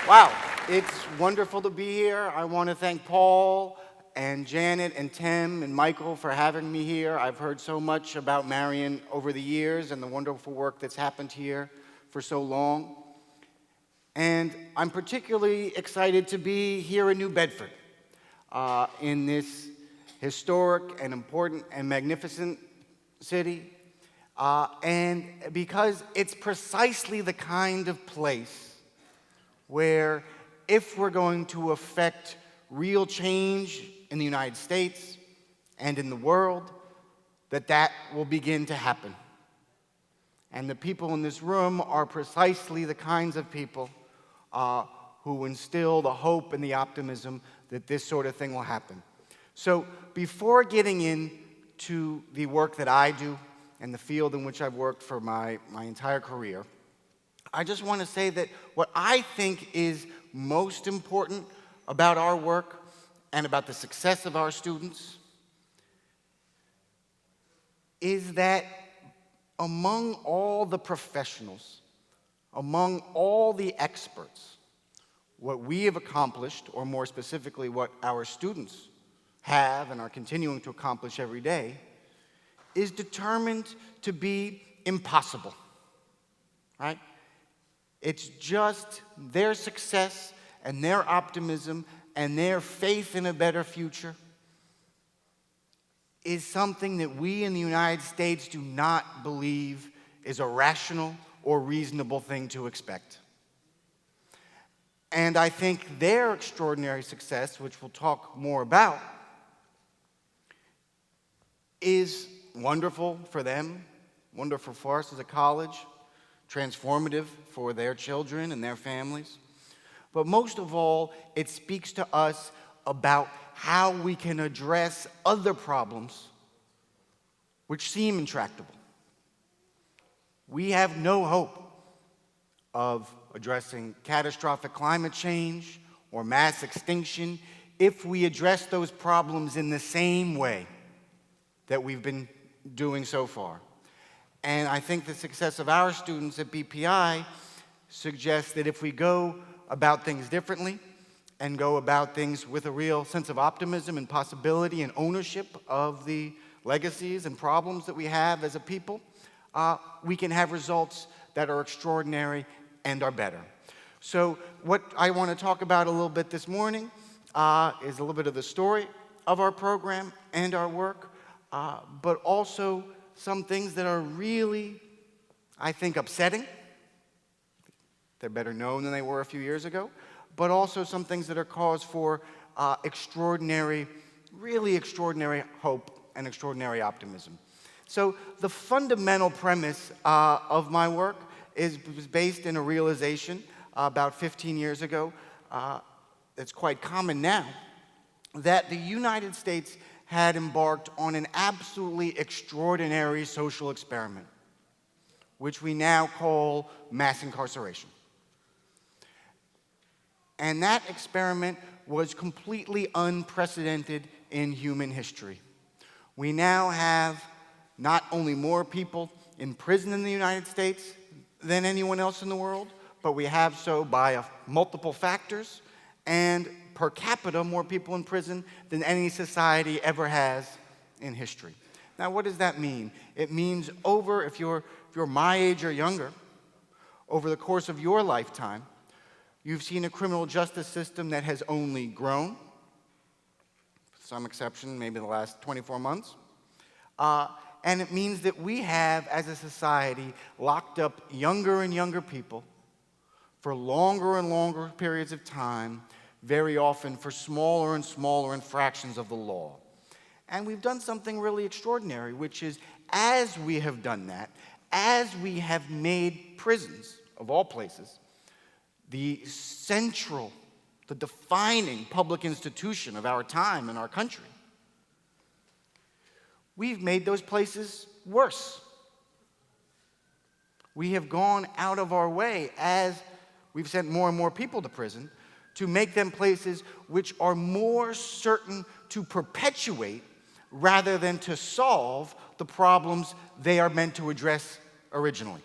Wow, it's wonderful to be here. I want to thank Paul and Janet and Tim and Michael for having me here. I've heard so much about Marion over the years and the wonderful work that's happened here for so long. And I'm particularly excited to be here in New Bedford, in this historic and important and magnificent city, and because it's precisely the kind of place where if we're going to affect real change in the United States and in the world, that will begin to happen. And the people in this room are precisely the kinds of people who instill the hope and the optimism that this sort of thing will happen. So before getting into the work that I do and the field in which I've worked for my entire career, I just want to say that what I think is most important about our work and about the success of our students is that among all the professionals, among all the experts, what we have accomplished, or more specifically what our students have and are continuing to accomplish every day, is determined to be impossible, right? It's just their success and their optimism and their faith in a better future is something that we in the United States do not believe is a rational or reasonable thing to expect. And I think their extraordinary success, which we'll talk more about, is wonderful for them, wonderful for us as a college, transformative for their children and their families. But most of all, it speaks to us about how we can address other problems which seem intractable. We have no hope of addressing catastrophic climate change or mass extinction if we address those problems in the same way that we've been doing so far. And I think the success of our students at BPI suggests that if we go about things differently and go about things with a real sense of optimism and possibility and ownership of the legacies and problems that we have as a people, we can have results that are extraordinary and are better. So what I want to talk about a little bit this morning is a little bit of the story of our program and our work, but also some things that are really, I think, upsetting. They're better known than they were a few years ago, but also some things that are cause for extraordinary, really extraordinary hope and extraordinary optimism. So the fundamental premise of my work was based in a realization about 15 years ago, it's quite common now, that the United States had embarked on an absolutely extraordinary social experiment, which we now call mass incarceration. And that experiment was completely unprecedented in human history. We now have not only more people in prison in the United States than anyone else in the world, but we have so by multiple factors, and per capita, more people in prison than any society ever has in history. Now, what does that mean? It means if you're my age or younger, over the course of your lifetime, you've seen a criminal justice system that has only grown, with some exception, maybe the last 24 months. And it means that we have, as a society, locked up younger and younger people for longer and longer periods of time, very often for smaller and smaller infractions of the law. And we've done something really extraordinary, which is, as we have done that, as we have made prisons, of all places, the central, the defining public institution of our time and our country, we've made those places worse. We have gone out of our way, as we've sent more and more people to prison, to make them places which are more certain to perpetuate rather than to solve the problems they are meant to address originally.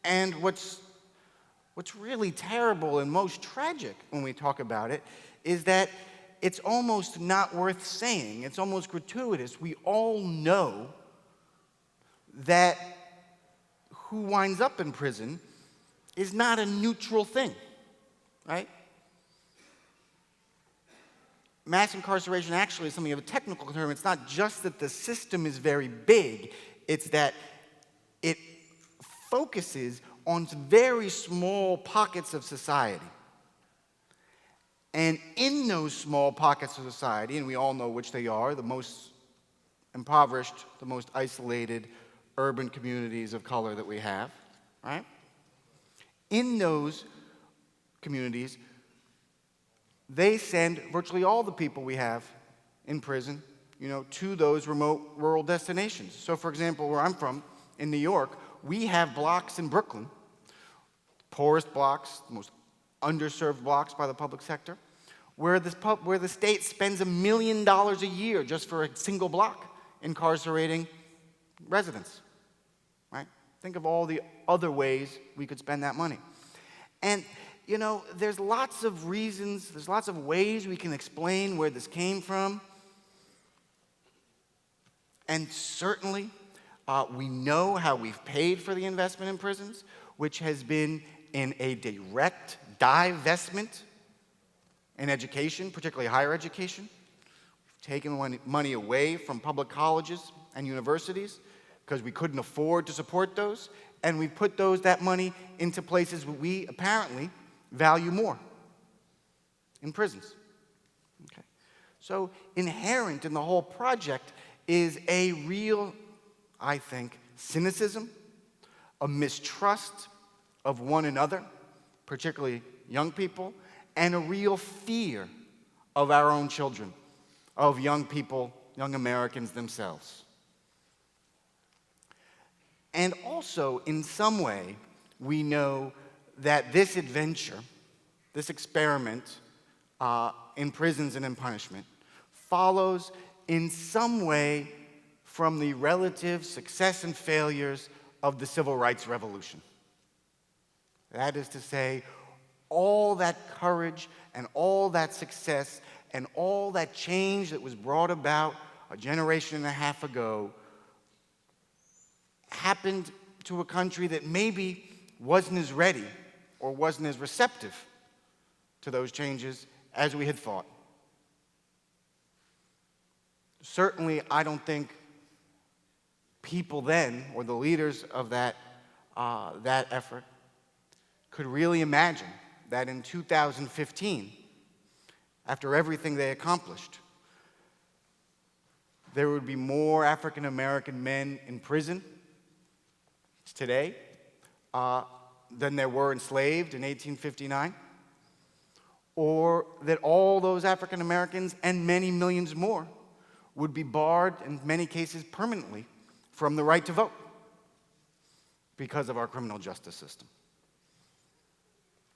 And what's really terrible and most tragic when we talk about it is that it's almost not worth saying. It's almost gratuitous. We all know that who winds up in prison is not a neutral thing, right? Mass incarceration actually is something of a technical term. It's not just that the system is very big, it's that it focuses on very small pockets of society. And in those small pockets of society, and we all know which they are, the most impoverished, the most isolated urban communities of color that we have, right? In those communities, they send virtually all the people we have in prison, to those remote rural destinations. So, for example, where I'm from, in New York, we have blocks in Brooklyn, poorest blocks, the most underserved blocks by the public sector, where the state spends $1 million a year just for a single block incarcerating residents, right? Think of all the other ways we could spend that money. And, there's lots of reasons, there's lots of ways we can explain where this came from. And certainly, we know how we've paid for the investment in prisons, which has been in a direct divestment in education, particularly higher education. We've taken money away from public colleges and universities because we couldn't afford to support those, and we put that money into places we apparently value more, in prisons. Okay. So inherent in the whole project is a real, I think, cynicism, a mistrust of one another, particularly young people, and a real fear of our own children, of young people, young Americans themselves. And also, in some way, we know that this adventure, this experiment in prisons and in punishment, follows in some way from the relative success and failures of the Civil Rights Revolution. That is to say, all that courage and all that success and all that change that was brought about a generation and a half ago happened to a country that maybe wasn't as ready or wasn't as receptive to those changes as we had thought. Certainly, I don't think people then, or the leaders of that effort, could really imagine that in 2015, after everything they accomplished, there would be more African American men in prison today than there were enslaved in 1859, or that all those African Americans and many millions more would be barred, in many cases permanently, from the right to vote because of our criminal justice system.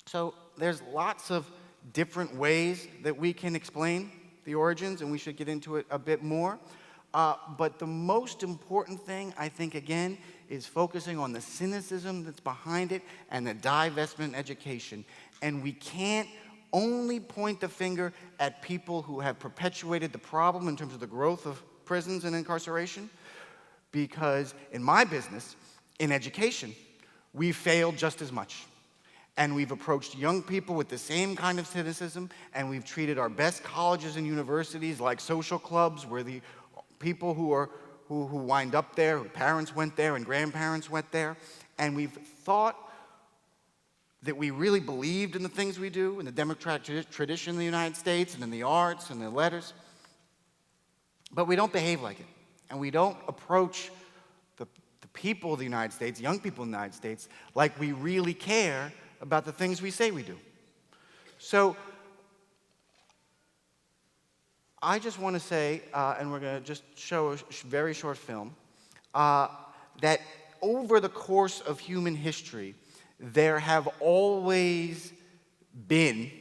So there's lots of different ways that we can explain the origins, and we should get into it a bit more. But the most important thing, I think, again, is focusing on the cynicism that's behind it and the divestment in education. And we can't only point the finger at people who have perpetuated the problem in terms of the growth of prisons and incarceration, because in my business, in education, we've failed just as much. And we've approached young people with the same kind of cynicism, and we've treated our best colleges and universities like social clubs where the people who wind up there, whose parents went there and grandparents went there, and we've thought that we really believed in the things we do, in the democratic tradition in the United States, and in the arts and the letters, but we don't behave like it, and we don't approach the people of the United States, young people in the United States, like we really care about the things we say we do. So I just want to say, and we're going to just show a very short film, that over the course of human history, there have always been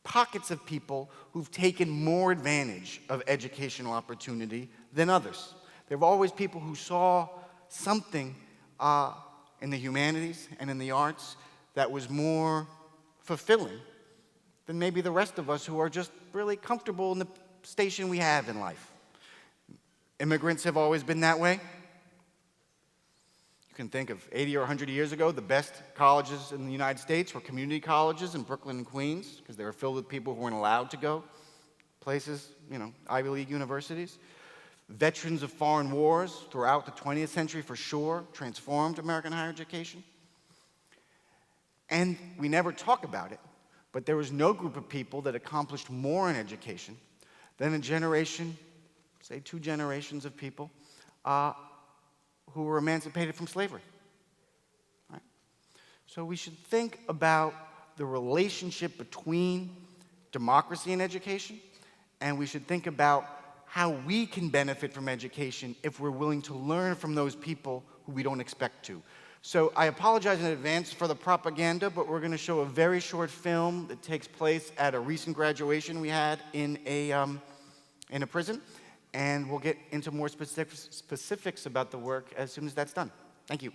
pockets of people who've taken more advantage of educational opportunity than others. There have always people who saw something in the humanities and in the arts that was more fulfilling than maybe the rest of us who are just really comfortable in the station we have in life. Immigrants have always been that way. You can think of 80 or 100 years ago, the best colleges in the United States were community colleges in Brooklyn and Queens because they were filled with people who weren't allowed to go places, Ivy League universities. Veterans of foreign wars throughout the 20th century, for sure, transformed American higher education. And we never talk about it, but there was no group of people that accomplished more in education than a generation, say 2 generations of people, who were emancipated from slavery. Right? So we should think about the relationship between democracy and education, and we should think about how we can benefit from education if we're willing to learn from those people who we don't expect to. So I apologize in advance for the propaganda, but we're going to show a very short film that takes place at a recent graduation we had in a prison, and we'll get into more specifics about the work as soon as that's done. Thank you.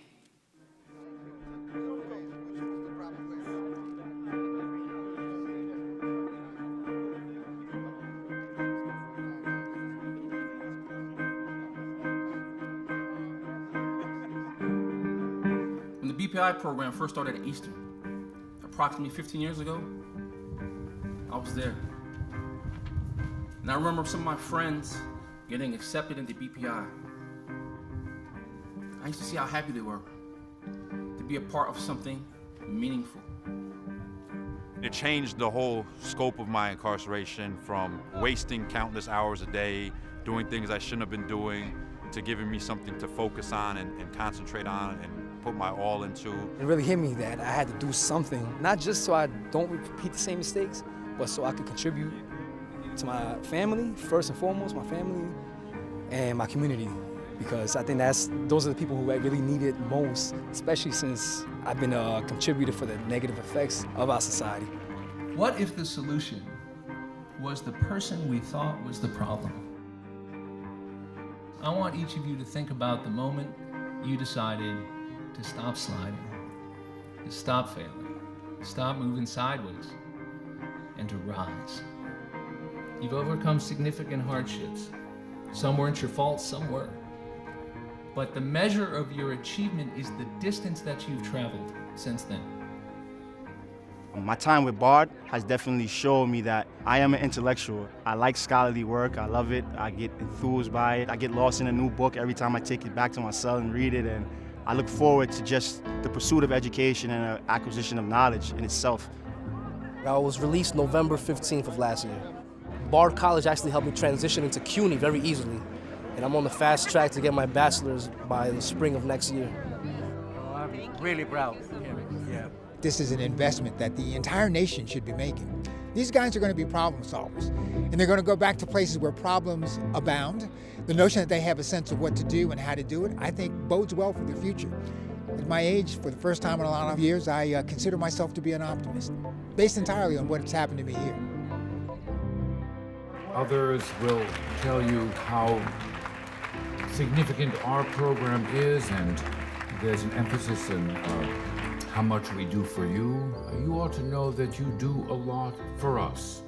When the BPI program first started at Eastern, approximately 15 years ago, I was there. And I remember some of my friends getting accepted into BPI. I used to see how happy they were to be a part of something meaningful. It changed the whole scope of my incarceration from wasting countless hours a day, doing things I shouldn't have been doing, to giving me something to focus on and concentrate on and put my all into. It really hit me that I had to do something, not just so I don't repeat the same mistakes, but so I could contribute to my family, first and foremost, my family, and my community. Because I think those are the people who I really need it most, especially since I've been a contributor for the negative effects of our society. What if the solution was the person we thought was the problem? I want each of you to think about the moment you decided to stop sliding, to stop failing, to stop moving sideways, and to rise. You've overcome significant hardships. Some weren't your fault, some were. But the measure of your achievement is the distance that you've traveled since then. My time with Bard has definitely shown me that I am an intellectual. I like scholarly work, I love it, I get enthused by it. I get lost in a new book every time I take it back to my cell and read it, and I look forward to just the pursuit of education and acquisition of knowledge in itself. I was released November 15th of last year. Bard College actually helped me transition into CUNY very easily, and I'm on the fast track to get my bachelor's by the spring of next year. Oh, I'm really proud. Yeah. This is an investment that the entire nation should be making. These guys are going to be problem solvers, and they're going to go back to places where problems abound. The notion that they have a sense of what to do and how to do it, I think bodes well for the future. At my age, for the first time in a lot of years, I consider myself to be an optimist, based entirely on what's happened to me here. Others will tell you how significant our program is, and there's an emphasis in how much we do for you. You ought to know that you do a lot for us.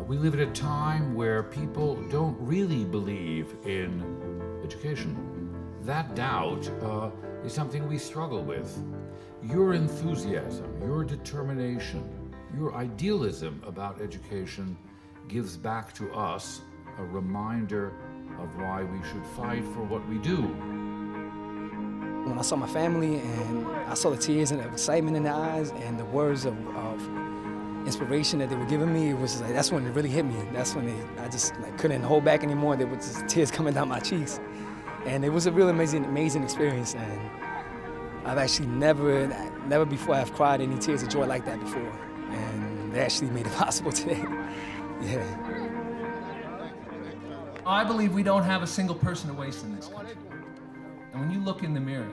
We live at a time where people don't really believe in education. That doubt is something we struggle with. Your enthusiasm, your determination, your idealism about education gives back to us a reminder of why we should fight for what we do. When I saw my family and I saw the tears and the excitement in their eyes and the words of inspiration that they were giving me, it was like, that's when it really hit me. That's when I just couldn't hold back anymore. There was just tears coming down my cheeks. And it was a really amazing experience. And I've actually never before I've cried any tears of joy like that before. And they actually made it possible today. Yeah. I believe we don't have a single person to waste in this country. And when you look in the mirror,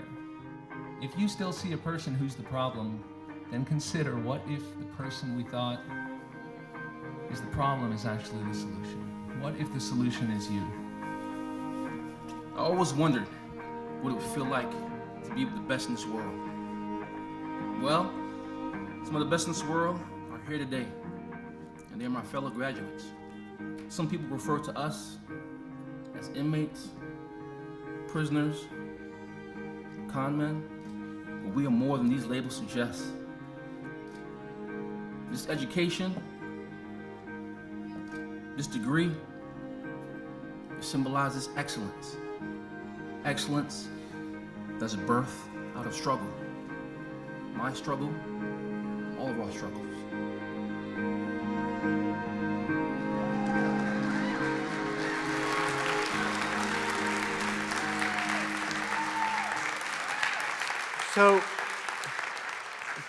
if you still see a person who's the problem, then consider what if the person we thought is the problem is actually the solution? What if the solution is you? I always wondered what it would feel like be the best in this world. Well, some of the best in this world are here today, and they're my fellow graduates. Some people refer to us as inmates, prisoners, con men, but we are more than these labels suggest. This education, this degree, symbolizes excellence. Excellence that's birth out of struggle. My struggle, all of our struggles. So,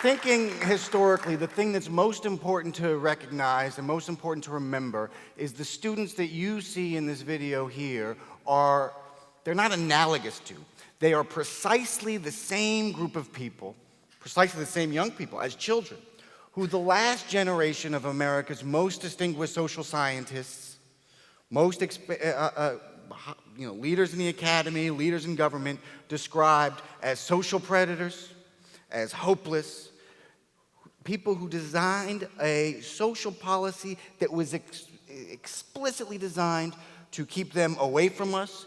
thinking historically, the thing that's most important to recognize and most important to remember is the students that you see in this video here they're not analogous to. They are precisely the same group of people, precisely the same young people as children, who the last generation of America's most distinguished social scientists, most leaders in the academy, leaders in government, described as social predators, as hopeless, people who designed a social policy that was explicitly designed to keep them away from us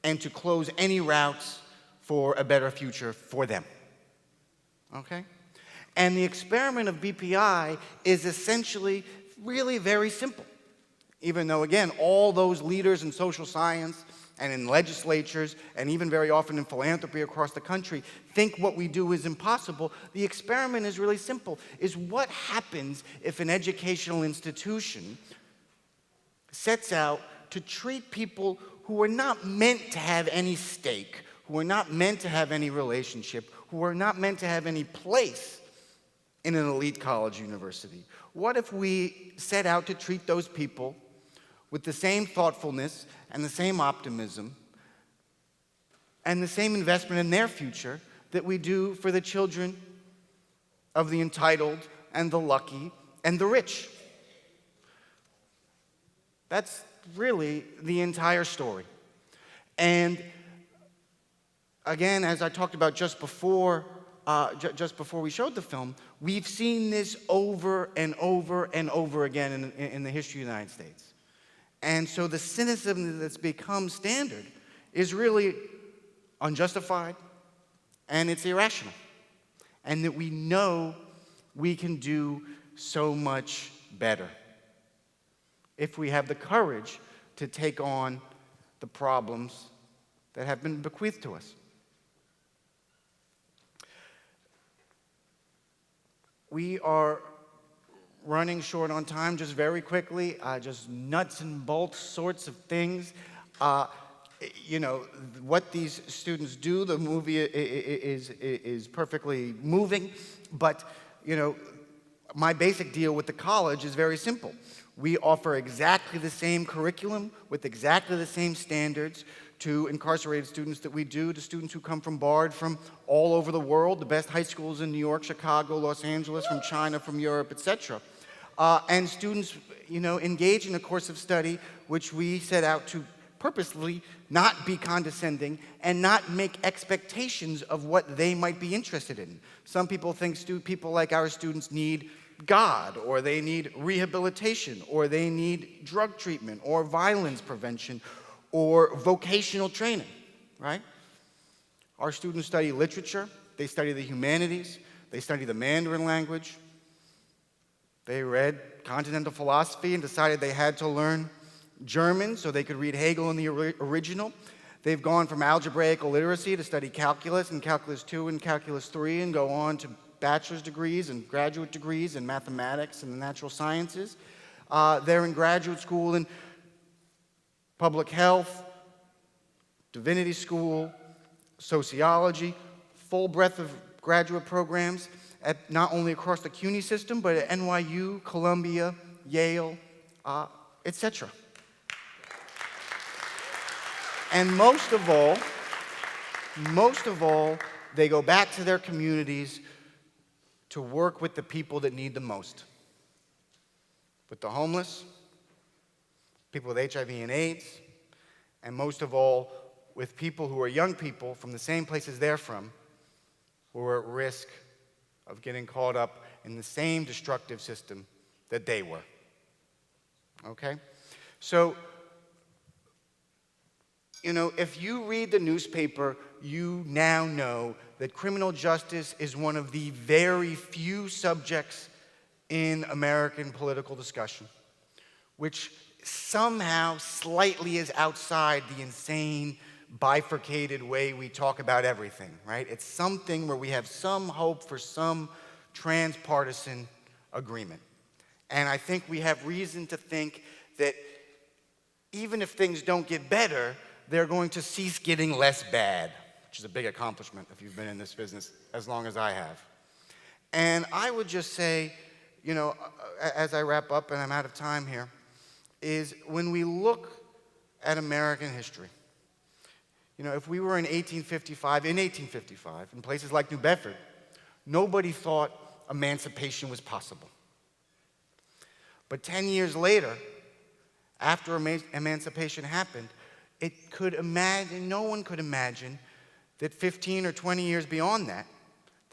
and to close any routes for a better future for them. Okay? And the experiment of BPI is essentially really very simple. Even though, again, all those leaders in social science and in legislatures and even very often in philanthropy across the country think what we do is impossible, the experiment is really simple. Is what happens if an educational institution sets out to treat people who are not meant to have any stake, who are not meant to have any relationship, who are not meant to have any place in an elite college university? What if we set out to treat those people with the same thoughtfulness and the same optimism and the same investment in their future that we do for the children of the entitled and the lucky and the rich? That's really the entire story. And again, as I talked about just before we showed the film, we've seen this over and over and over again in the history of the United States. And so the cynicism that's become standard is really unjustified and it's irrational. And that we know we can do so much better if we have the courage to take on the problems that have been bequeathed to us. We are running short on time. Just very quickly, just nuts and bolts sorts of things. What these students do, the movie is perfectly moving, but, my basic deal with the college is very simple. We offer exactly the same curriculum with exactly the same standards to incarcerated students that we do to students who come from Bard from all over the world, the best high schools in New York, Chicago, Los Angeles, from China, from Europe, etc. And students, engage in a course of study which we set out to purposely not be condescending and not make expectations of what they might be interested in. Some people think people like our students need God, or they need rehabilitation, or they need drug treatment, or violence prevention, or vocational training, right? Our students study literature, they study the humanities, they study the Mandarin language. They read continental philosophy and decided they had to learn German so they could read Hegel in the original. They've gone from algebraic illiteracy to study calculus and calculus 2 and calculus 3 and go on to bachelor's degrees and graduate degrees in mathematics and the natural sciences. They're in graduate school in public health, divinity school, sociology, full breadth of graduate programs at not only across the CUNY system, but at NYU, Columbia, Yale, etc. And most of all, they go back to their communities to work with the people that need the most. With the homeless, people with HIV and AIDS, and most of all, with people who are young people from the same places they're from, were at risk of getting caught up in the same destructive system that they were. Okay? So, if you read the newspaper, you now know that criminal justice is one of the very few subjects in American political discussion, which somehow slightly is outside the insane, bifurcated way we talk about everything, right? It's something where we have some hope for some transpartisan agreement. And I think we have reason to think that even if things don't get better, they're going to cease getting less bad, which is a big accomplishment if you've been in this business as long as I have. And I would just say, as I wrap up and I'm out of time here, is when we look at American history, if we were in 1855, in places like New Bedford, nobody thought emancipation was possible. But 10 years later, after emancipation happened, no one could imagine that 15 or 20 years beyond that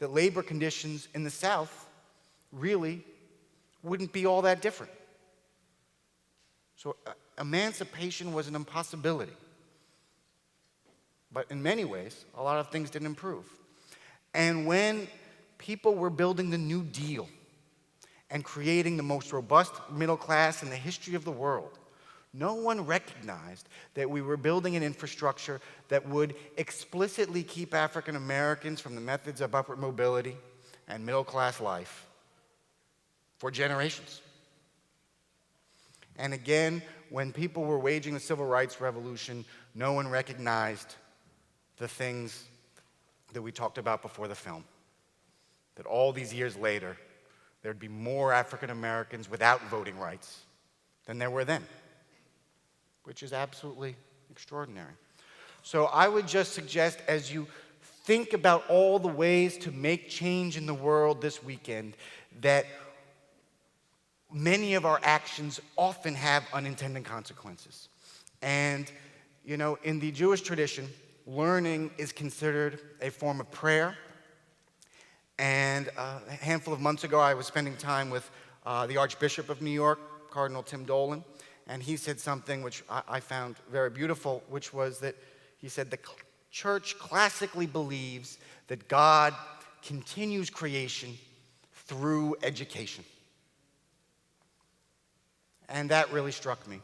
labor conditions in the South really wouldn't be all that different. So emancipation was an impossibility. But in many ways, a lot of things didn't improve. And when people were building the New Deal and creating the most robust middle class in the history of the world, no one recognized that we were building an infrastructure that would explicitly keep African Americans from the methods of upward mobility and middle class life for generations. And again, when people were waging the civil rights revolution, no one recognized the things that we talked about before the film. That all these years later, there'd be more African Americans without voting rights than there were then, which is absolutely extraordinary. So I would just suggest, as you think about all the ways to make change in the world this weekend, that many of our actions often have unintended consequences. And, in the Jewish tradition, learning is considered a form of prayer. And a handful of months ago, I was spending time with the Archbishop of New York, Cardinal Tim Dolan, and he said something which I found very beautiful, which was that he said the church classically believes that God continues creation through education. And that really struck me.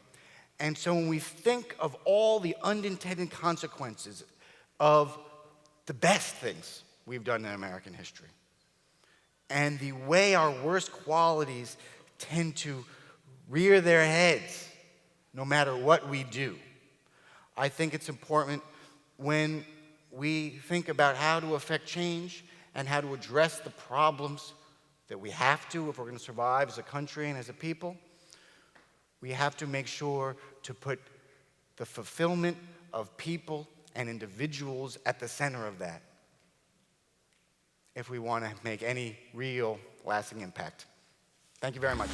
And so when we think of all the unintended consequences of the best things we've done in American history, and the way our worst qualities tend to rear their heads no matter what we do, I think it's important when we think about how to affect change and how to address the problems that we have to if we're going to survive as a country and as a people, we have to make sure to put the fulfillment of people and individuals at the center of that if we want to make any real lasting impact. Thank you very much.